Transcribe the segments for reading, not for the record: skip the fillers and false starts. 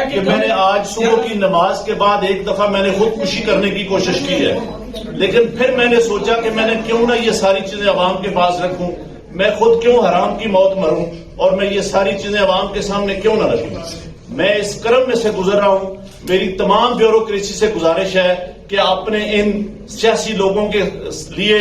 کہ میں نے آج صبح کی نماز کے بعد ایک دفعہ میں نے خودکشی کرنے کی کوشش کی ہے، لیکن پھر میں نے سوچا کہ میں نے کیوں نہ یہ ساری چیزیں عوام کے پاس رکھوں، میں خود کیوں حرام کی موت مروں اور میں یہ ساری چیزیں عوام کے سامنے کیوں نہ رکھوں۔ میں اس کرم میں سے گزر رہا ہوں۔ میری تمام بیوروکریسی سے گزارش ہے کہ اپنے ان سیاسی لوگوں کے لیے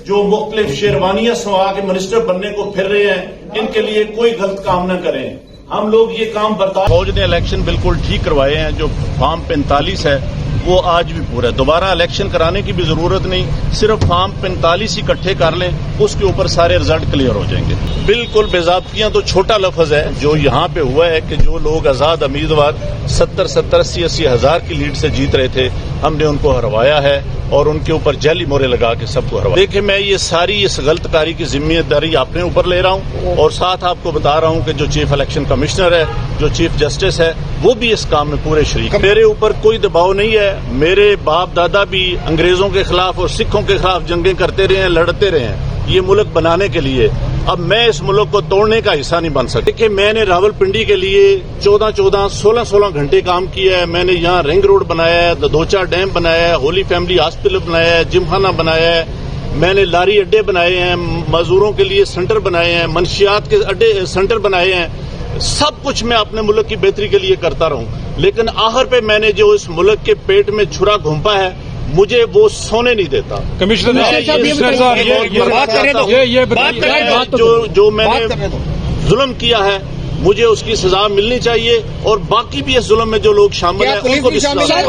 جو مختلف شیروانیاں سوا کے منسٹر بننے کو پھر رہے ہیں، ان کے لیے کوئی غلط کام نہ کریں۔ ہم لوگ یہ کام برداشت۔ فوج نے الیکشن بالکل ٹھیک کروائے ہیں، جو فارم 45 ہے وہ آج بھی پورا ہے، دوبارہ الیکشن کرانے کی بھی ضرورت نہیں، صرف فارم 45 اکٹھے کر لیں، اس کے اوپر سارے رزلٹ کلیئر ہو جائیں گے۔ بالکل بے ضابطگیاں تو چھوٹا لفظ ہے، جو یہاں پہ ہوا ہے کہ جو لوگ آزاد امیدوار 70 80 ہزار کی لیڈ سے جیت رہے تھے، ہم نے ان کو ہروایا ہے اور ان کے اوپر جعلی مورے لگا کے سب کو ہروایا۔ دیکھیں، میں یہ ساری اس غلط کاری کی ذمہ داری اپنے اوپر لے رہا ہوں اور ساتھ آپ کو بتا رہا ہوں کہ جو چیف الیکشن کمشنر ہے، جو چیف جسٹس ہے، وہ بھی اس کام میں پورے شریک ہیں۔ میرے اوپر کوئی دباؤ نہیں ہے، میرے باپ دادا بھی انگریزوں کے خلاف اور سکھوں کے خلاف جنگیں کرتے رہے ہیں، لڑتے رہے ہیں یہ ملک بنانے کے لیے۔ اب میں اس ملک کو توڑنے کا حصہ نہیں بن سکتا۔ دیکھیں، میں نے راولپنڈی کے لیے 16 گھنٹے کام کیا ہے، میں نے یہاں رنگ روڈ بنایا ہے، دوچا ڈیم بنایا ہے، ہولی فیملی ہاسپٹل بنایا ہے، جم خانہ بنایا ہے، میں نے لاری اڈے بنائے ہیں، مزدوروں کے لیے سینٹر بنائے ہیں، منشیات کے اڈے سینٹر بنائے ہیں، سب کچھ میں اپنے ملک کی بہتری کے لیے کرتا رہوں، لیکن آخر پہ میں نے جو اس ملک کے پیٹ میں چھرا گھونپا ہے، مجھے وہ سونے نہیں دیتا۔ کمشنر جو میں نے ظلم کیا ہے مجھے اس کی سزا ملنی چاہیے، اور باقی بھی اس ظلم میں جو لوگ شامل ہیں ان کو بھی سزا